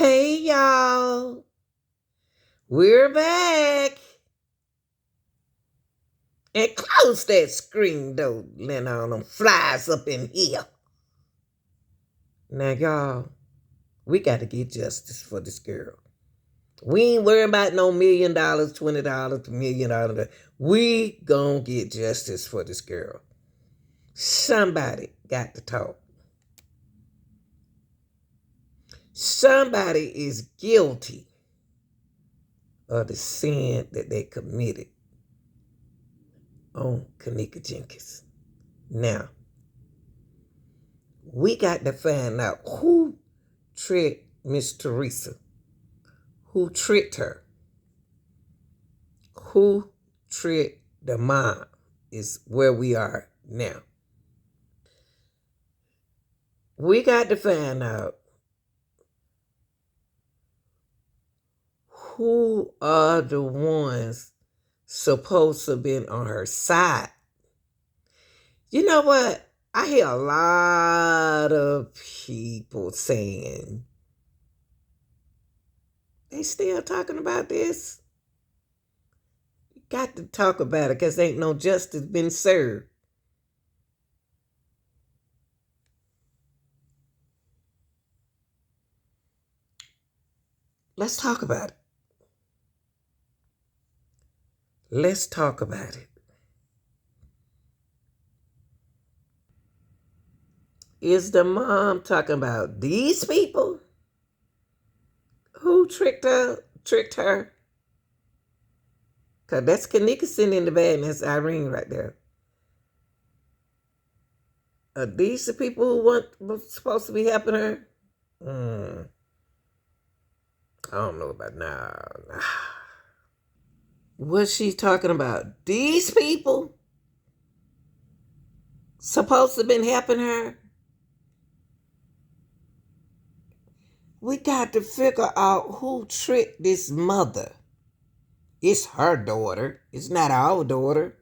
Hey y'all, we're back. And close that screen door, letting all them flies up in here. Now y'all, we got to get justice for this girl. We ain't worrying about no $1 million, $20, $1 million. We gonna get justice for this girl. Somebody got to talk. Somebody is guilty of the sin that they committed on Kenneka Jenkins. Now, we got to find out who tricked Miss Teresa, who tricked her, who tricked the mom is where we are now. We got to find out who are the ones supposed to have been on her side. You know what? I hear a lot of people saying they still talking about this. You got to talk about it because ain't no justice been served. Let's talk about it. Let's talk about it. Is the mom talking about these people who tricked her? Because that's Kenneka sitting in the bed and that's Irene right there. Are these the people who were supposed to be helping her? I don't know about now. What's she talking about? These people supposed to have been helping her? We got to figure out who tricked this mother. It's her daughter. It's not our daughter.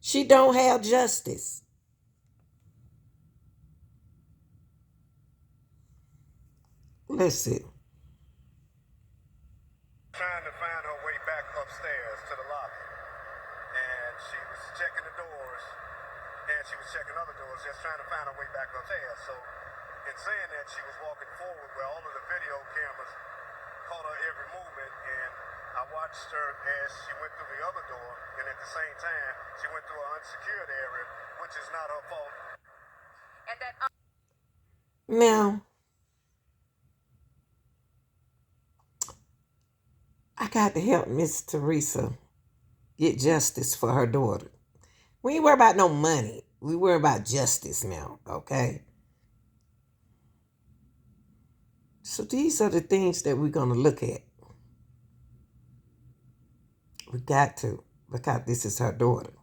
She don't have justice. Let's see. Trying to find her way back upstairs to the lobby. And she was checking the doors. And she was checking other doors, just trying to find her way back upstairs. So in saying that, she was walking forward where all of the video cameras caught her every movement. And I watched her as she went through the other door. And at the same time, she went through an unsecured area, which is not her fault. And that now, I got to help Miss Teresa get justice for her daughter. We ain't worry about no money. We worry about justice now, okay? So these are the things that we're going to look at. We got to, because this is her daughter.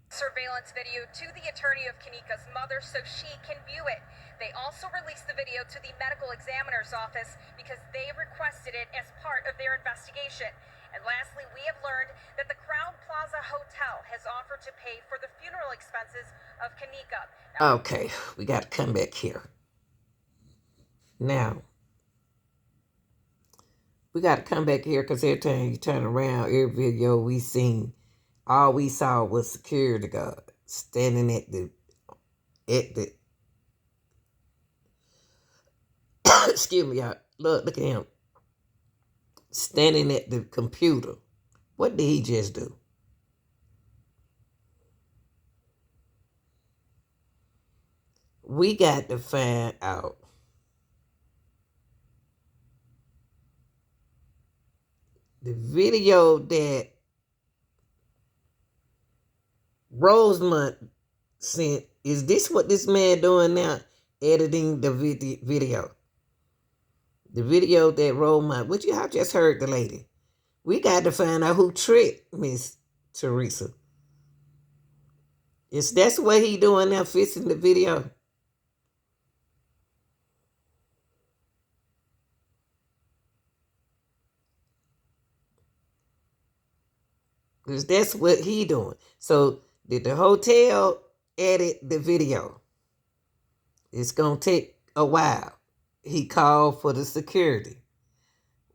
Surveillance video to the attorney of Kenneka's mother so she can view it. They also released the video to the medical examiner's office because they requested it as part of their investigation. And lastly, we have learned that the Crown Plaza Hotel has offered to pay for the funeral expenses of Kenneka. Okay, we got to come back here. Now, we got to come back here because every time you turn around, every video we seen, all we saw was security guard standing at the excuse me, y'all. Look at him. Standing at the computer. What did he just do? We got to find out the video that Rosemont sent. Is this what this man doing now? Editing the video. The video that Rosemont, which you have just heard the lady. We got to find out who tricked Miss Teresa. Is that's what he doing now, fixing the video? Because that's what he doing. So did the hotel edit the video? It's going to take a while. He called for the security.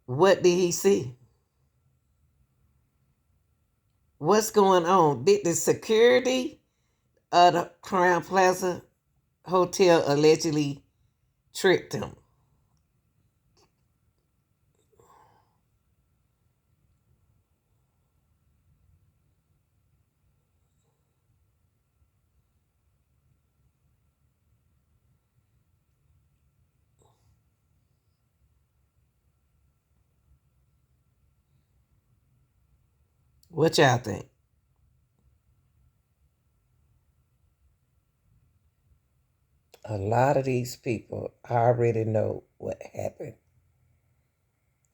What did he see? What's going on? Did the security of the Crown Plaza Hotel allegedly tricked him? What y'all think? A lot of these people already know what happened.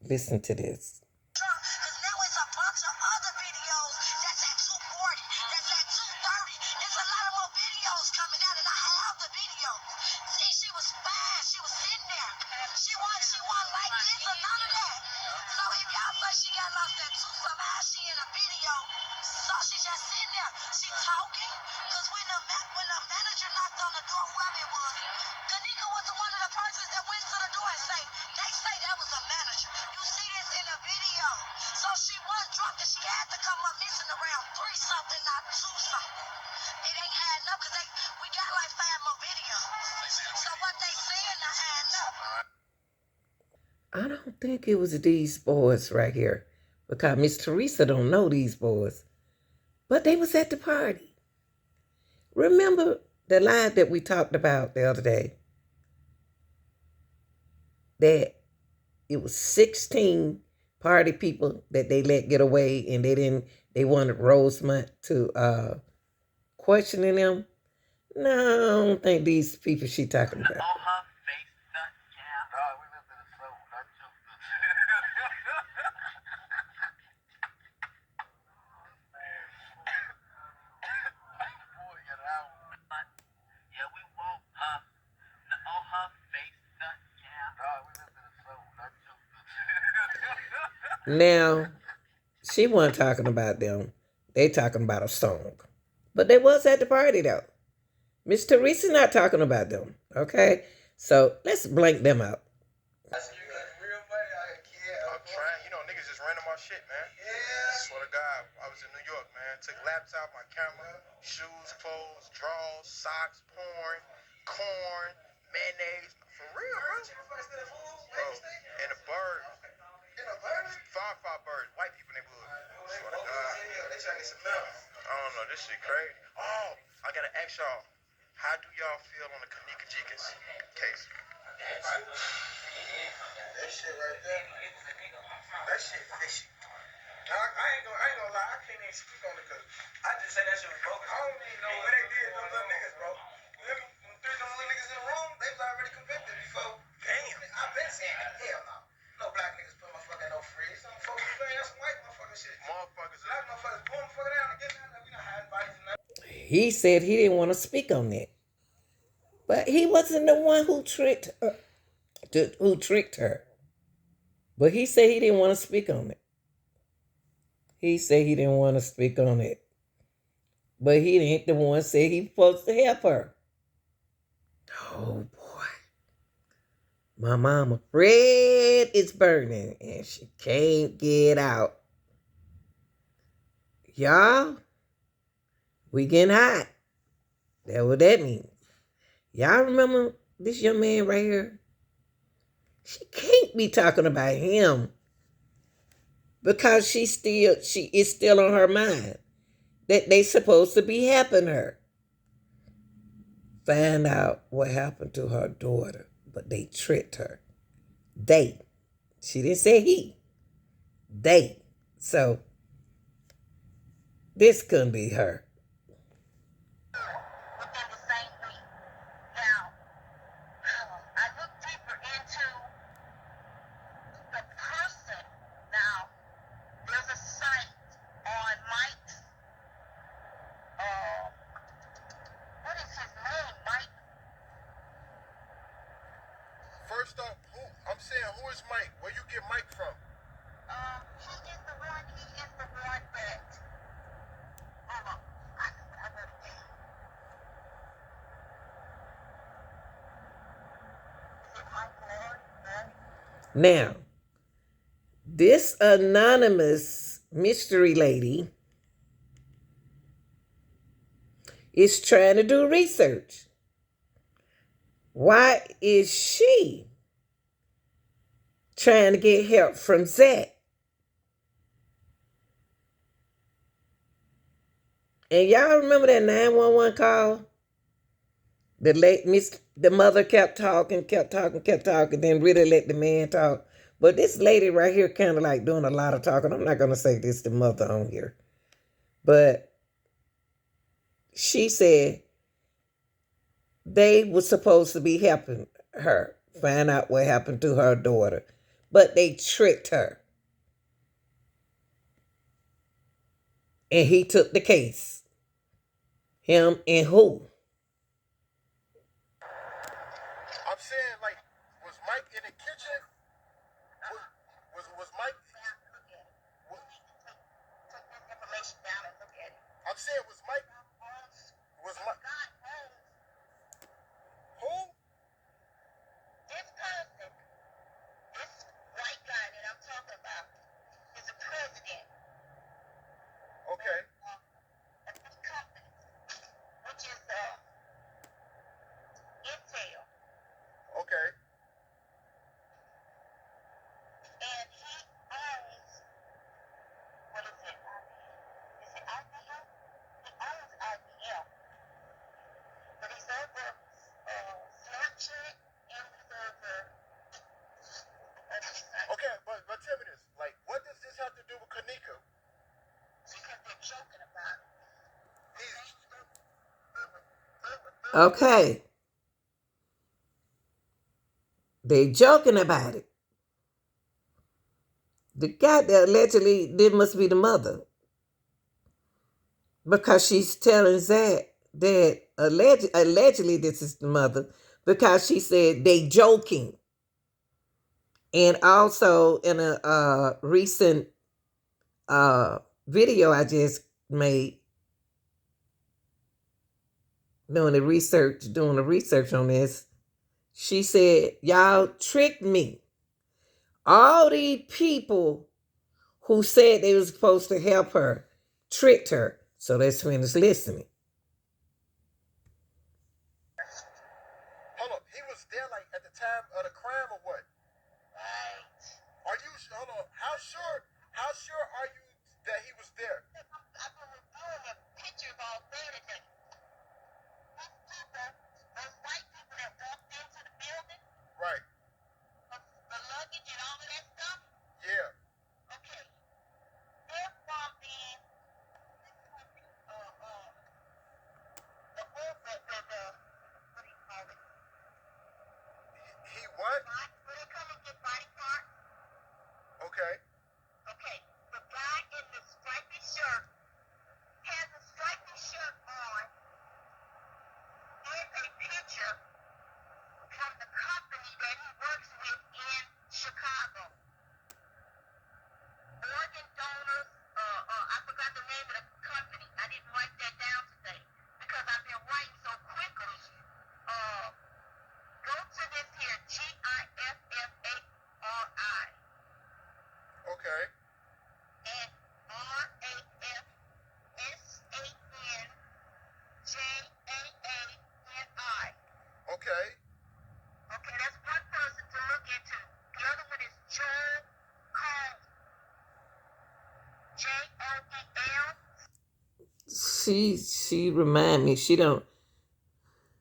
Listen to this. Because now it's a bunch of other videos that's at 240, that's at 230. There's a lot of more videos coming out, and I have the video. See, she was fast. She was sitting there. She wasn't like this or none of that. So if y'all say she got lost at two, somehow she in a video. So she just sitting there. She talking. Because when the manager knocked on the door, whoever it was, Kenneka was one of the persons that went to the door and they say that was a manager. You see this in the video. So she was drunk and she had to come up missing around 3 something, not 2 something. It ain't adding up because we got like 5 more videos. So what they saying not adding up. I don't think it was these boys right here, because Miss Teresa don't know these boys, but they was at the party. Remember the line that we talked about the other day, that it was 16 party people that they let get away, and they wanted Rosemont to questioning them. No, I don't think these people she talking about. Now, she wasn't talking about them. They talking about a song. But they was at the party though. Miss Teresa's not talking about them. Okay? So let's blank them out. I'm trying, niggas just ran on my shit, man. Yeah. Swear to God, I was in New York, man. Took laptop, my camera, shoes, clothes, drawers, socks, porn, corn, mayonnaise. For real, bro. Bro, and a bird. Five birds. White people in the wood. Swear to God. I don't know, this shit crazy. Oh, I gotta ask y'all, how do y'all feel on the Kenneka Jenkins case? That shit right there. That shit fishy. I ain't gonna lie, I can't even speak on it because I just say that shit was bogus. I don't even know what they did to them little niggas, bro. Them 3 little niggas in the room, they was already convicted before. Damn. I been saying that. Hell no. No black niggas put my fucking no freeze. Some folks you ain't some white motherfucking shit. Motherfuckers. Black motherfuckers pull motherfucker down and get down there. We not hiding bodies and nothing. He said he didn't want to speak on that. But he wasn't the one who tricked her. But he said he didn't want to speak on it. He said he didn't want to speak on it. But he ain't the one said he supposed to help her. Oh boy. My mama bread is burning and she can't get out. Y'all, we getting hot. That's what that means. Y'all remember this young man right here? She can't be talking about him because she is still on her mind that they supposed to be helping her. Find out what happened to her daughter, but they tricked her. She didn't say he. They. So this couldn't be her. Within the same week. Now, I looked deeper into the person. Now, there's a site on Mike's, what is his name, Mike? First off, I'm saying, who is Mike? Where you get Mike from? He is the one that, hold on, I wrote it down. Now, this anonymous mystery lady is trying to do research. Why is she trying to get help from Zach? And y'all remember that 911 call? The mother kept talking, then really let the man talk. But this lady right here kind of like doing a lot of talking. I'm not going to say this the mother on here. But she said they were supposed to be helping her find out what happened to her daughter. But they tricked her. And he took the case. Him and who? I'm saying, like, was Mike in the kitchen? Was Mike? I'm saying, was Mike? Was Mike? Who? This person, this white guy that I'm talking about, is a president Okay. of this company, which is Intel. Okay. And he owns, what is it? Is it IBM? He owns IBM. But he's over Snapchat and he's over. Okay, but tell me this. Like, what does this have to do with Kenneka? Because they're joking about it. Okay. They joking about it. The guy that allegedly did must be the mother. Because she's telling Zach that allegedly this is the mother because she said they joking. And also in a recent video I just made doing the research on this, she said, y'all tricked me. All these people who said they were supposed to help her tricked her. So let's finish listening. Hold on, he was there like at the time of the crime or what? Right. Are you? Hold on. How sure are you that he was there? I've been reviewing the pictures all day today. These people, those white people that walked into the building, Right. the luggage and all of that stuff, Yeah. okay, they're from what do you call it? He what? Where they come and get body parts? Okay. Okay, the guy in the stripy shirt has a stripy shirt on and a picture from the company that he works with in Chicago. Organ donors, I forgot the name of the company. I didn't write that down today because I've been writing so quickly. Go to this here, GIFFARI. Okay. And RAFSANJAANI. Okay. Okay, that's one person to look into. The other one is Joel Cole. JOEL. She remind me,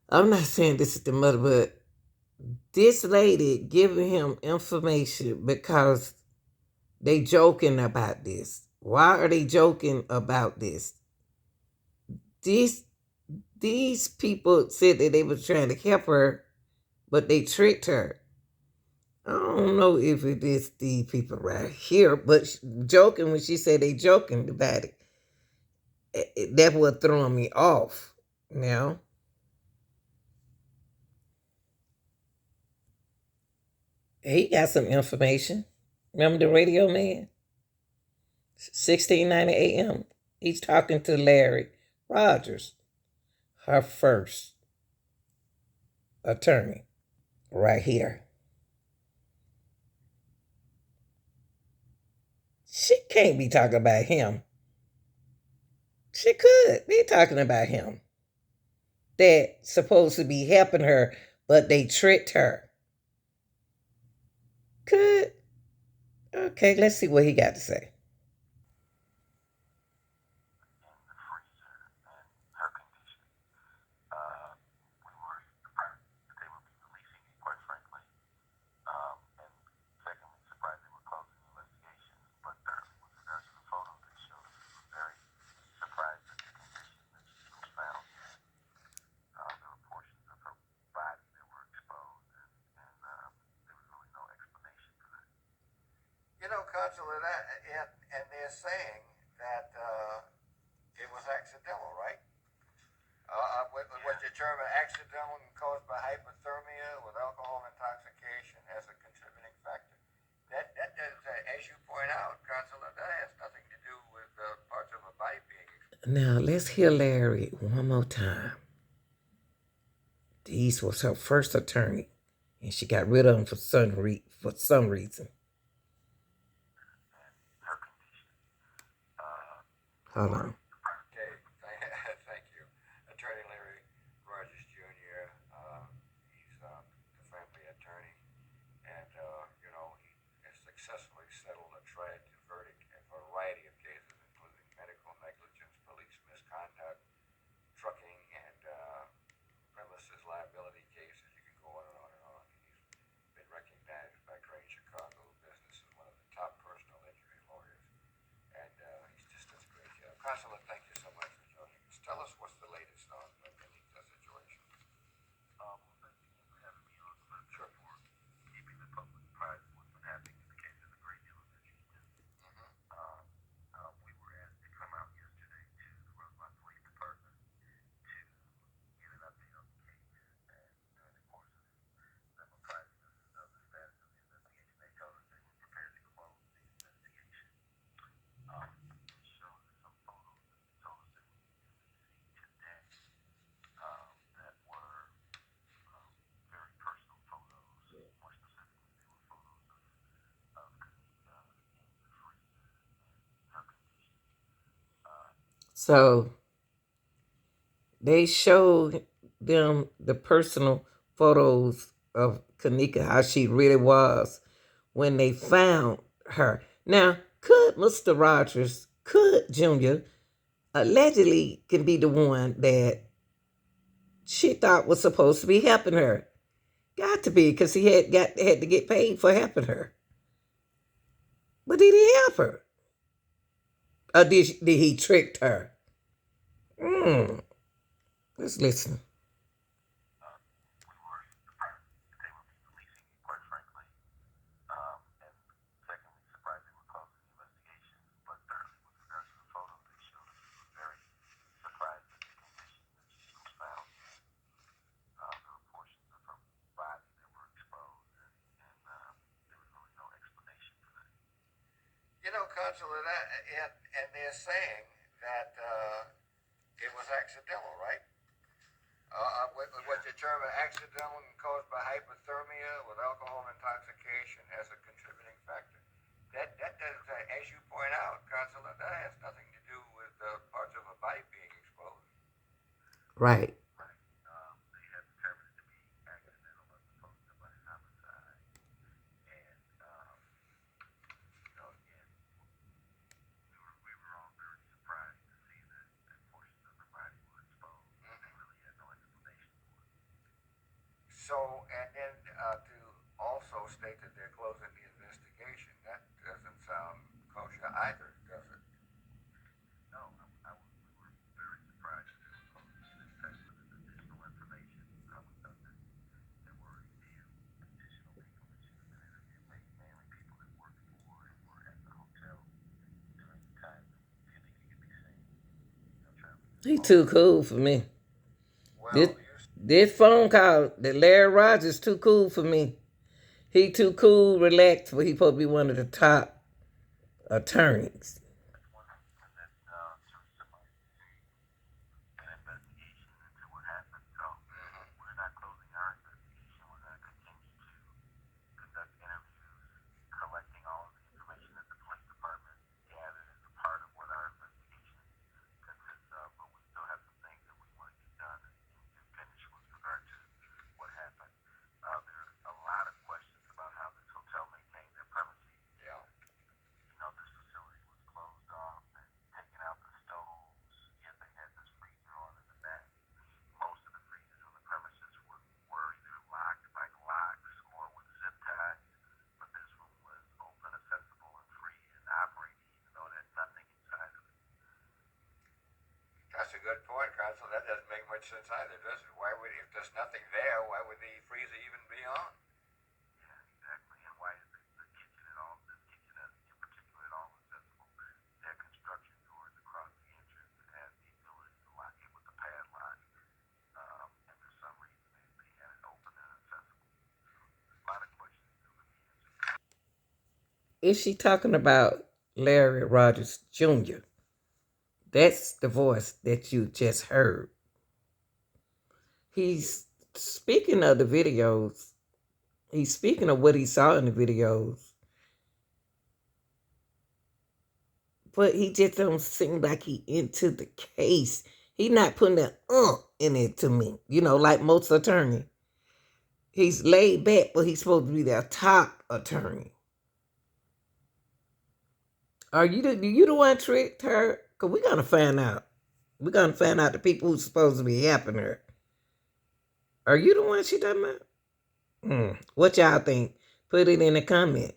I'm not saying this is the mother, but this lady giving him information because they joking about this. Why are they joking about this? These people said that they were trying to help her, but they tricked her. I don't know if it is the people right here, but joking when she said they joking about it. That was throwing me off. Now, he got some information. Remember the radio man? 1690 AM. He's talking to Larry Rogers, her first attorney, right here. she can't be talking about him. She could be talking about him. That's supposed to be helping her, but they tricked her. Could. Okay, let's see what he got to say. Consular, and they're saying that it was accidental, right? Was determined accidental and caused by hypothermia with alcohol intoxication as a contributing factor. That does, as you point out, Consular, that has nothing to do with parts of a body being exposed. Now let's hear Larry one more time. These was her first attorney, and she got rid of him for some reason. Hold on. Okay, thank you. Attorney Larry Rogers Jr., he's the family attorney, and, he has successfully settled a tragic verdict in a variety of cases, including medical negligence, police misconduct, trucking, and premises liability cases. You can go on and on and on. He's been recognized by Great Chicago Business as one of the top personal injury lawyers, and he's just does a great job. Consular, thank you so much for joining us. Tell us what's the latest on the Kenneka situation. Well, thank you for having me on. Sure. For keeping the public apprised of what's been happening in the case. There's a great deal of interest in. We were asked to come out yesterday to the Rosemont Police Department to get an update on the case. And during the course of them apprising us of the status of the investigation, they told us they were prepared to close the investigation. They showed us some photos and told us that we needed to be seen today that were very personal photos. More specifically, they were photos of Kenneka in the freezer and her condition. So they showed them the personal photos of Kenneka, how she really was when they found her. Now, could Mr. Rogers, could Junior, allegedly can be the one that she thought was supposed to be helping her? Got to be, because he had to get paid for helping her. But did he help her? Or did he tricked her? Let's listen. We were surprised that they would be releasing it, quite frankly. And secondly, surprised they were closing the investigation. But thirdly, with regards to the photo they showed us, we were very surprised at the condition that she was found in. There were portions of her body that were exposed, and there was really no explanation for that. Consular, and they're saying that it was accidental, right? Was determined accidental and caused by hypothermia with alcohol intoxication as a contributing factor. That does, as you point out, Consular, that has nothing to do with parts of a body being exposed. Right. They have determined it to be accidental as opposed to by homicide. And, again, we were all very surprised to see that portions of her body were exposed. They really had no explanation for it. So, and then to also state that they're closing the investigation, that doesn't sound kosher either, does it? No, we were very surprised that they were closing it. In fact, with additional information, we thought that there were a few additional people that should have been interviewed, mainly people that worked for and were at the hotel during the time that Kenneka could be seen. He too cool for me. Well, This phone call, the Larry Rogers, too cool for me. He too cool, relaxed, but he supposed to be one of the top attorneys. Conduct interviews, collecting all of the information that the police department much sense either, does it? Why would, if there's nothing there, why would the freezer even be on? Yeah, exactly. And why is the kitchen at all, the kitchen in particular at all accessible? Their construction doors across the entrance had the ability to lock in with the padlock. And for some reason, they had it open and accessible. A lot of questions still to be answered. Is she talking about Larry Rogers Jr.? That's the voice that you just heard. He's speaking of the videos. He's speaking of what he saw in the videos. But he just don't seem like he into the case. He not putting that in it to me. You know, like most attorney. He's laid back, but he's supposed to be their top attorney. Are you the one tricked her? Because we're going to find out. We're going to find out the people who's supposed to be helping her. Are you the one she talking about? What y'all think? Put it in the comment.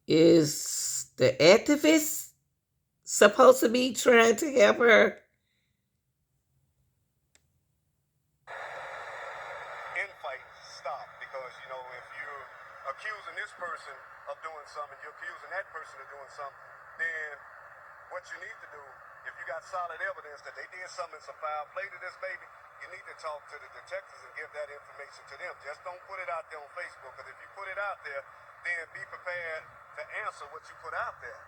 Is the activist supposed to be trying to help her? Infight stop because, you know, if you're accusing this person of doing something, you're accusing that person of doing something, then what you need to do, if you got solid evidence that they did something, some foul play to this baby, you need to talk to the detectives and give that information to them. Just don't put it out there on Facebook, because if you put it out there, then be prepared to answer what you put out there.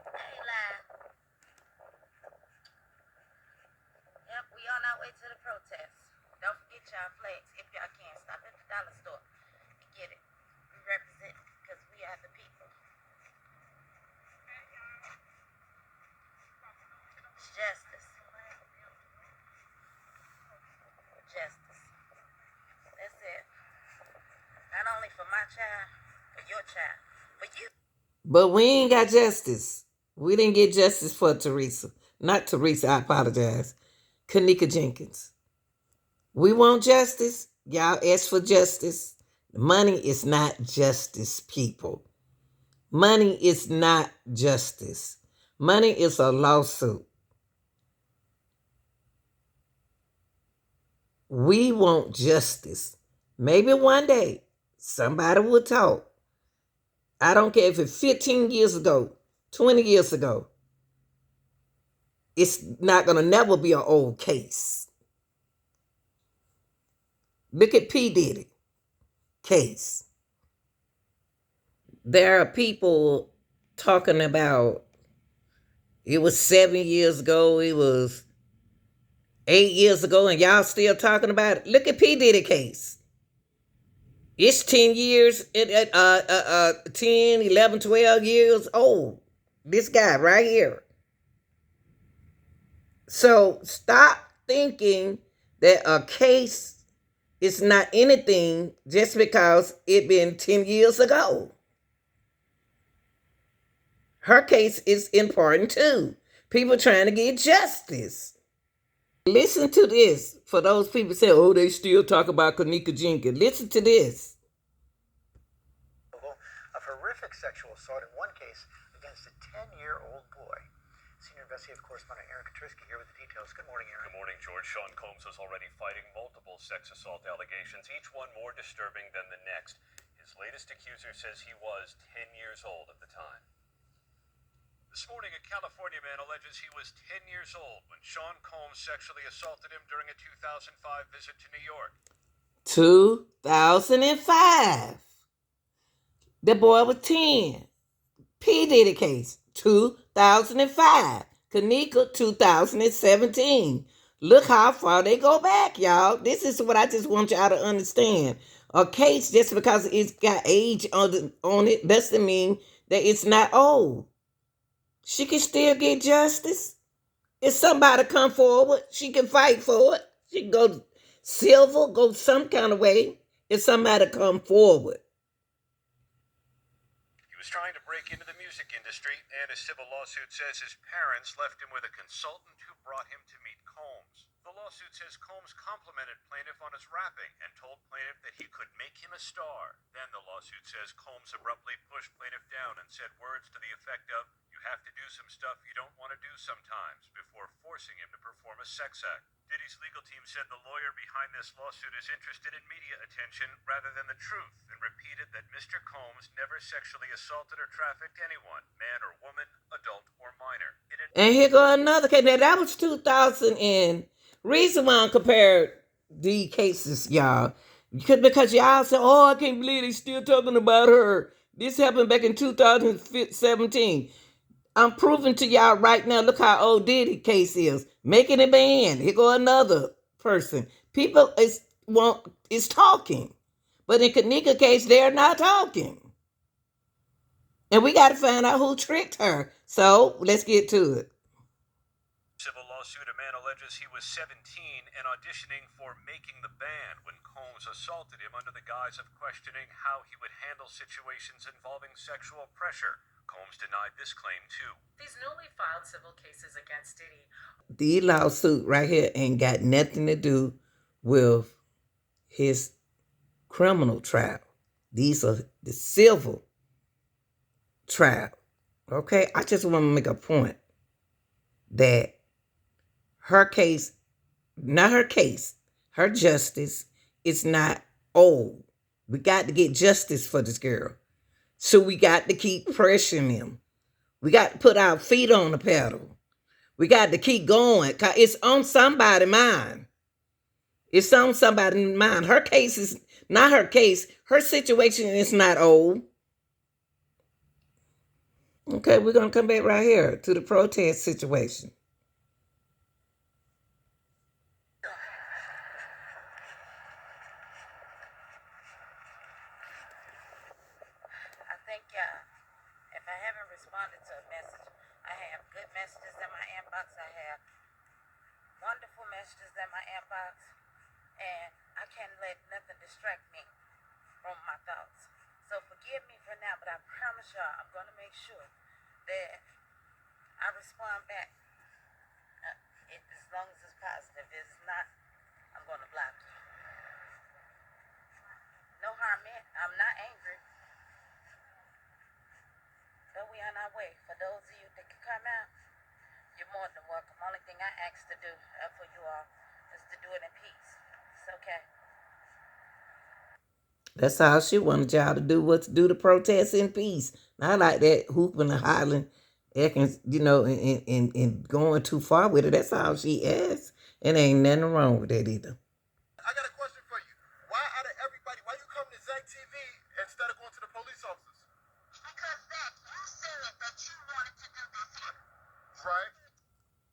Hey, lad. Yep, we on our way to the protest. Don't forget y'all flags if y'all can. Stop at the dollar store and get it. We represent because we are the people. It's justice. Justice. That's it. Not only for my child, for your child, for you. But we ain't got justice. We didn't get justice for Teresa. Not Teresa, I apologize. Kenneka Jenkins. We want justice. Y'all ask for justice. Money is not justice, people. Money is not justice. Money is a lawsuit. We want justice. Maybe one day somebody will talk. I don't care if it's 15 years ago, 20 years ago. It's not going to never be an old case. Look at P. Diddy case. There are people talking about it was 7 years ago, it was 8 years ago, and y'all still talking about it. Look at P. Diddy case. It's 10 years, 10, 11, 12 years old. This guy right here. So stop thinking that a case is not anything just because it been 10 years ago. Her case is important too. People trying to get justice. Listen to this. For those people say, oh, they still talk about Kenneka Jenkins. Listen to this. Of horrific sexual assault in one case against a 10-year-old boy. Senior investigative correspondent Aaron Katrisky here with the details. Good morning, Aaron. Good morning, George. Sean Combs was already fighting multiple sex assault allegations, each one more disturbing than the next. His latest accuser says he was 10 years old at the time. This morning, a California man alleges he was 10 years old when Sean Combs sexually assaulted him during a 2005 visit to New York. 2005. The boy was 10. P. Diddy case, 2005. Kenneka, 2017. Look how far they go back, y'all. This is what I just want y'all to understand. A case, just because it's got age on it, doesn't mean that it's not old. She can still get justice. If somebody come forward, she can fight for it. She can go civil, go some kind of way if somebody come forward. He was trying to break break into the music industry, and a civil lawsuit says his parents left him with a consultant who brought him to meet Combs. The lawsuit says Combs complimented plaintiff on his rapping and told plaintiff that he could make him a star. Then the lawsuit says Combs abruptly pushed plaintiff down and said words to the effect of, "You have to do some stuff you don't want to do sometimes," before forcing him to perform a sex act. Diddy's legal team said the lawyer behind this lawsuit is interested in media attention rather than the truth, and repeated that Mr. Combs never sexually assaulted or trafficked anyone, man or woman, adult or minor. And here go another case. Now that was 2000 and reason why I compared the cases, y'all. Because y'all said, oh, I can't believe they still talking about her. This happened back in 2017. I'm proving to y'all right now, look how old Diddy case is. Making it ban. Here go another person. People is talking. But in Kenneka case, they're not talking. And we got to find out who tricked her. So let's get to it. Civil lawsuit, a man alleges he was 17 and auditioning for Making the Band when Combs assaulted him under the guise of questioning how he would handle situations involving sexual pressure. Combs denied this claim too. These newly filed civil cases against Diddy. The lawsuit right here ain't got nothing to do with his criminal trial. These are the civil trial. Okay? I just want to make a point that her case, not her case, her justice is not old. We got to get justice for this girl. So we got to keep pressuring him. We got to put our feet on the pedal. We got to keep going. Cause it's on somebody's mind. It's on somebody's mind. Her case is not her case. Her situation is not old. Okay, we're going to come back right here to the protest situation. I think if I haven't responded to a message, I have good messages in my inbox. I have wonderful messages in my inbox. And I can't let nothing distract me from my thoughts. So forgive me for now, but I promise y'all I'm going to make sure that I respond back as long as it's positive. If it's not, I'm going to block you. No harm meant. I'm not angry. But we on our way. For those of you that can come out, you're more than welcome. Only thing I ask to do for you all is to do it in peace. It's okay. That's all she wanted y'all to do, was to do the protest in peace. Not like that hooping and hollering, acting, and going too far with it. That's all she asked. And ain't nothing wrong with that either. I got a question for you. Why out of everybody, why you come to Zach TV instead of going to the police officers? Because Zach, you said that you wanted to do this here. Right?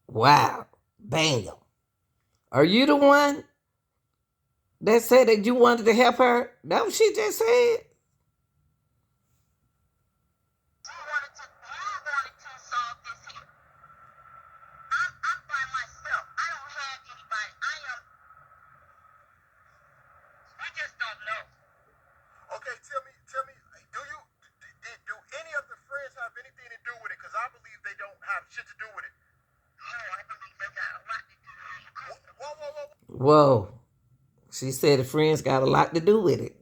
Wow. Bam. Are you the one that said that you wanted to help her? That's what she just said. You wanted to solve this here. I'm by myself. I don't have anybody. We just don't know. Okay, tell me, do any of the friends have anything to do with it? Because I believe they don't have shit to do with it. No, I believe they got a lot to do with it. Whoa. Whoa. She said the friends got a lot to do with it.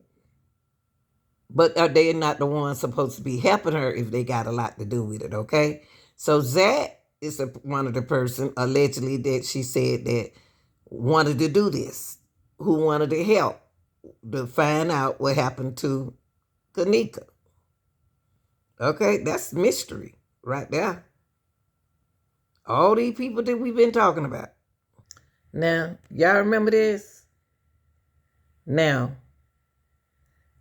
But are they not the ones supposed to be helping her if they got a lot to do with it, okay? So Zach is one of the person allegedly that she said that wanted to do this, who wanted to help to find out what happened to Kenneka. Okay, that's mystery right there. All these people that we've been talking about. Now, y'all remember this? Now,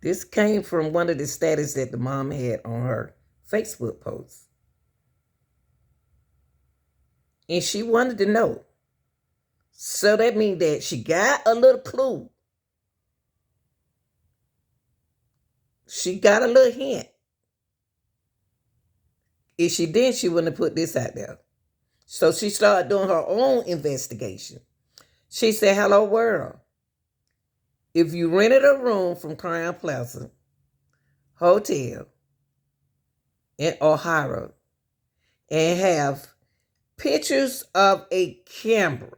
this came from one of the status that the mom had on her Facebook post. And she wanted to know. So that means that she got a little clue. She got a little hint. If she didn't, she wouldn't have put this out there. So she started doing her own investigation. She said, hello, world. If you rented a room from Crown Plaza Hotel in Ohio and have pictures of a camera.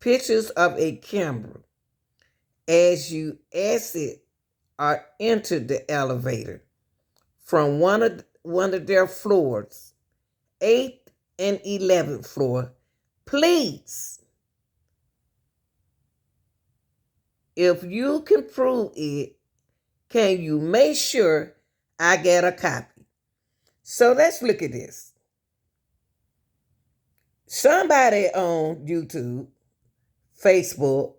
Pictures of a camera as you exit or enter the elevator from one of their floors, 8th and 11th floor. Please, if you can prove it, can you make sure I get a copy? So let's look at this. Somebody on YouTube, Facebook,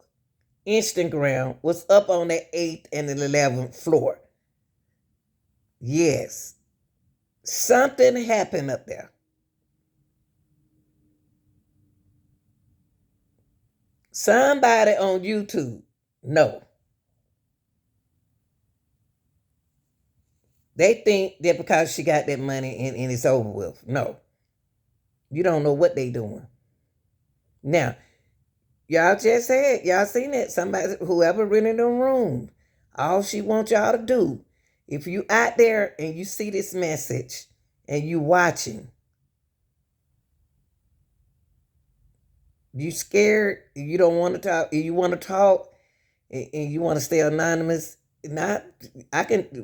Instagram was up on the 8th and the 11th floor. Yes, something happened up there. Somebody on YouTube, no. They think that because she got that money and it's over with. No. You don't know what they doing. Now, y'all just said, y'all seen it. Somebody, whoever rented the room, all she wants y'all to do, if you out there and you see this message and you watching, you scared, you don't want to talk, you want to talk, and you want to stay anonymous,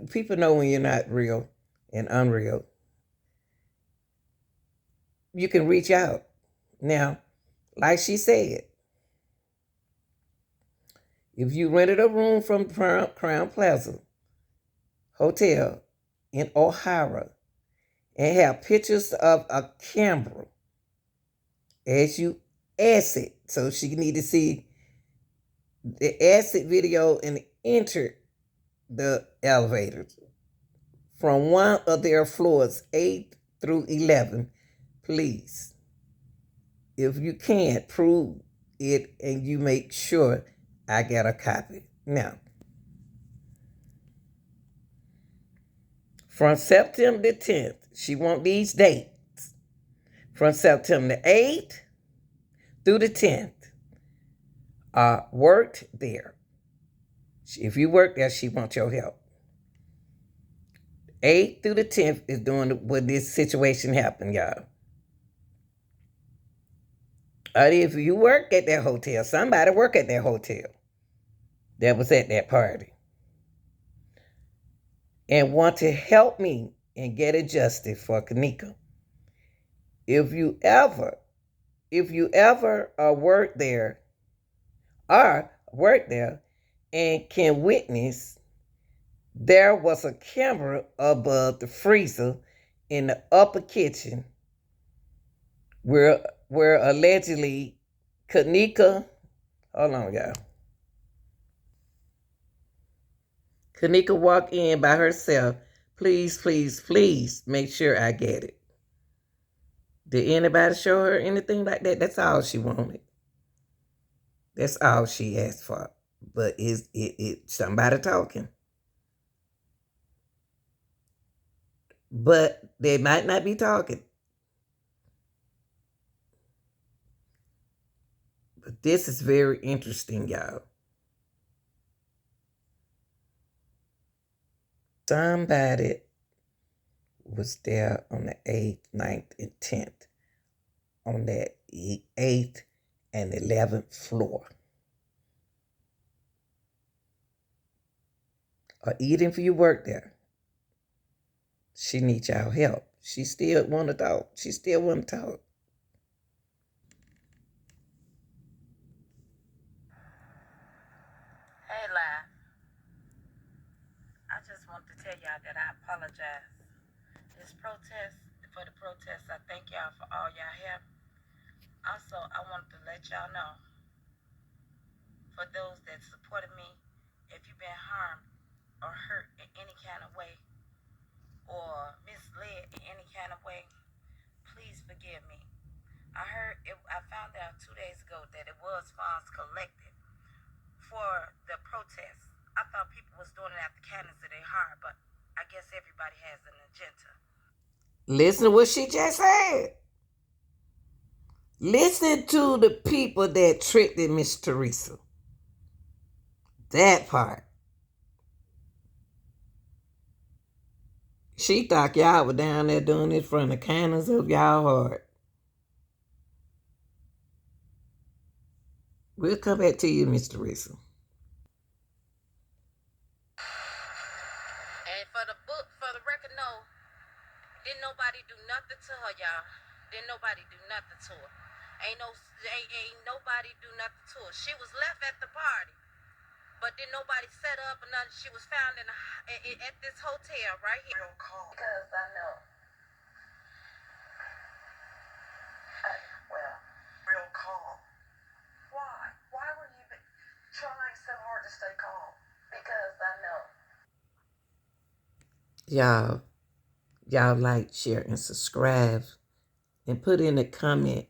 people know when you're not real and unreal. You can reach out. Now, like she said, if you rented a room from Crown Plaza Hotel in Ohio and have pictures of a camera as you exit, so she need to see the exit video and enter the elevator from one of their floors, 8 through 11, please, if you can't prove it and you make sure I get a copy. Now, from September the 10th, she want these dates. From September the 8th through the 10th, worked there. If you work there, she wants your help. 8th through the 10th is doing when this situation happened, y'all. If you work at that hotel, somebody work at that hotel that was at that party and want to help me and get it justice for Kenneka. If you ever work there and can witness, there was a camera above the freezer in the upper kitchen where allegedly Kenneka, hold on, y'all. Kenneka walked in by herself. Please, please, please make sure I get it. Did anybody show her anything like that? That's all she wanted. That's all she asked for. But it's somebody talking. But they might not be talking. But this is very interesting, y'all. Somebody was there on the 8th, 9th, and 10th on that 8th and 11th floor. Or even if you work there, she needs y'all help. She still want to talk. Hey, Live. I just want to tell y'all that I apologize. For the protest, I thank y'all for all y'all help. Also, I want to let y'all know, for those that supported me, if you've been harmed or hurt in any kind of way, or misled in any kind of way, please forgive me. I found out 2 days ago that it was funds collected for the protest. I thought people was doing it out the kindness of their heart, but I guess everybody has an agenda. Listen to what she just said. Listen to the people that tricked Miss Teresa. That part. She thought y'all were down there doing it from the kindness of y'all heart. We'll come back to you, Mr. Rissa. And for the record, no, didn't nobody do nothing to her, y'all. Didn't nobody do nothing to her. Ain't nobody do nothing to her. She was left at the party, but didn't nobody set up or nothing. She was found at this hotel right here. Real calm. Because I know. Well, Real calm. Why? Why were you trying so hard to stay calm? because I know. Y'all like, share, and subscribe. And put in a comment.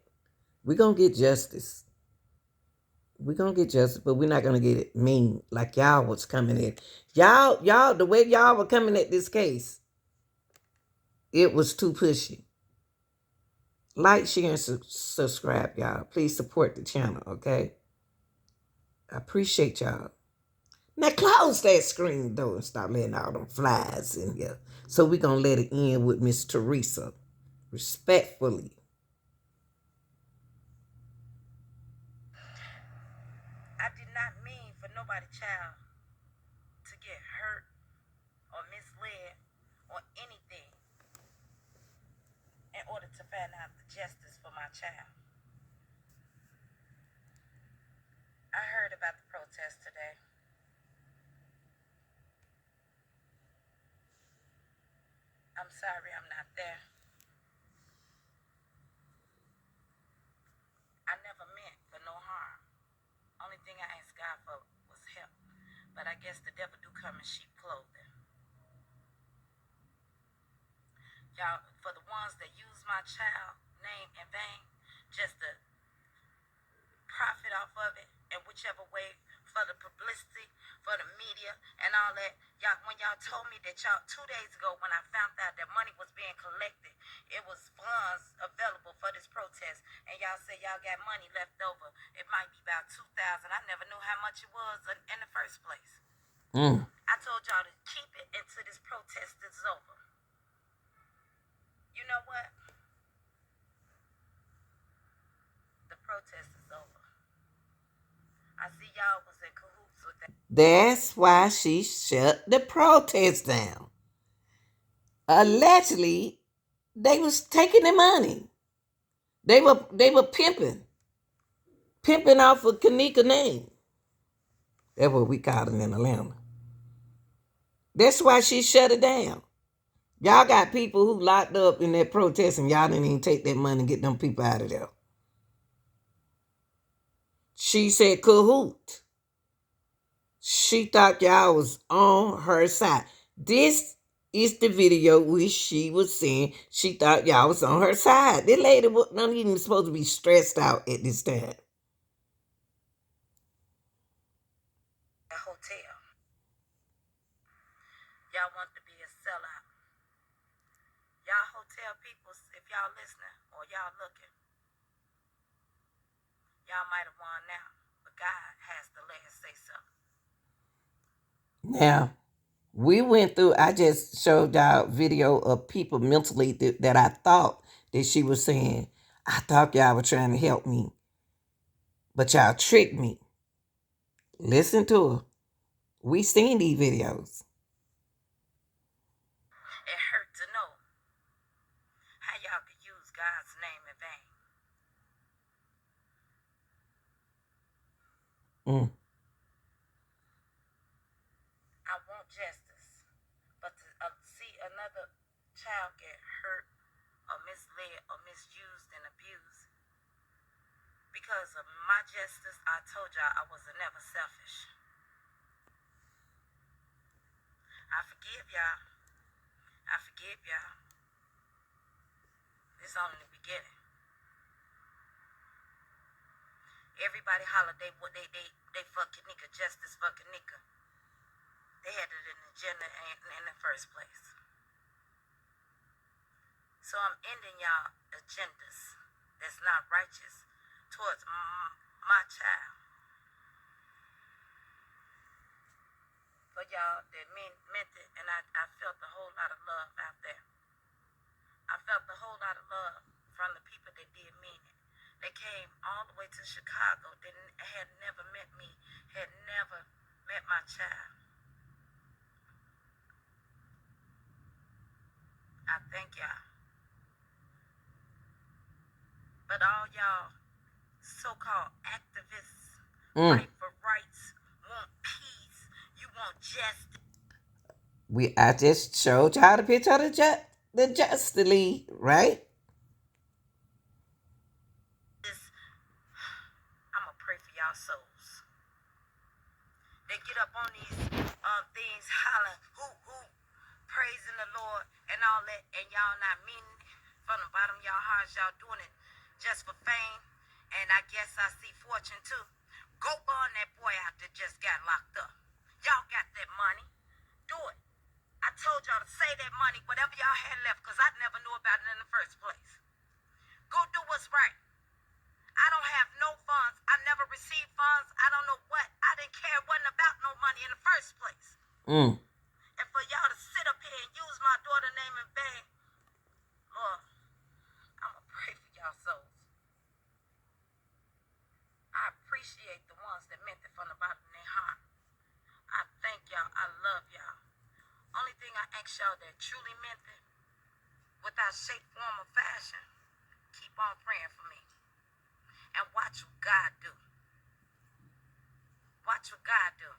We're going to get justice. We're going to get justice, but we're not going to get it mean like y'all was coming at. Y'all, the way y'all were coming at this case, it was too pushy. Like, share, and subscribe, y'all. Please support the channel, okay? I appreciate y'all. Now close that screen door and stop letting all them flies in here. So we're going to let it end with Miss Teresa. Respectfully. I did not mean for nobody child to get hurt or misled or anything in order to find out the justice for my child. I heard about the protest today. I'm sorry I'm not there. I never meant for no harm. Only thing I asked God for was help. But I guess the devil do come in sheep clothing. Y'all, for the ones that use my child name in vain, just to profit off of it in whichever way, for the publicity, for the media, and all that. Y'all, when y'all told me that 2 days ago when I found out that money was being collected, it was funds available for this protest, and y'all said y'all got money left over. It might be about $2,000. I never knew how much it was in the first place. I told y'all to keep it until this protest is over. You know what? The protest is over. I see y'all was in cahoots with that. That's why she shut the protest down. Allegedly, they was taking the money. They were pimping off of Kenneka name. That's what we call it in Atlanta. That's why she shut it down. Y'all got people who locked up in that protest and y'all didn't even take that money and get them people out of there. She said cahoot. She thought y'all was on her side. This is the video where she was saying she thought y'all was on her side. This lady wasn't even supposed to be stressed out at this time. Hotel. Y'all want to be a sellout. Y'all hotel people, if y'all listening or y'all looking, y'all might have won now, but God has the last say so. Now, we went through, I just showed y'all video of people mentally that I thought that she was saying, I thought y'all were trying to help me, but y'all tricked me. Listen to her. We seen these videos. It hurt to know how y'all could use God's name in vain. I want justice, but to see another child get hurt or misled or misused and abused because of my justice, I told y'all I was never selfish. I forgive y'all. I forgive y'all. It's only the beginning. Everybody hollered they for Kenneka, justice for Kenneka. They had it in the agenda in the first place. So I'm ending y'all agendas that's not righteous towards my child. For y'all y'all that meant it, and I felt a whole lot of love out there. I felt a whole lot of love from the people that did mean it. They came all the way to Chicago, had never met me, had never met my child. I thank y'all. But all y'all so-called activists, fight for rights, want peace, you want justice. I just showed y'all the picture of the Justice League, right? I'ma pray for y'all souls. They get up on these things hollering, hoop, praising the Lord and all that, and y'all not meaning it from the bottom of y'all hearts. Y'all doing it just for fame, and I guess I see fortune too. Go burn that boy out that just got locked up. Y'all got that money. Do it. I told y'all to save that money, whatever y'all had left, because I never knew about it in the first place. Go do what's right. I don't have no funds. I never received funds. I don't know what. I didn't care. It wasn't about no money in the first place. And for y'all to sit up here and use my daughter's name in vain, Lord, I'm going to pray for y'all souls. I appreciate the ones that meant it from the bottom of their heart. I thank y'all. I love y'all. Only thing I ask y'all that truly meant it, without shape, form, or fashion, keep on praying for me. And watch what God do. Watch what God do.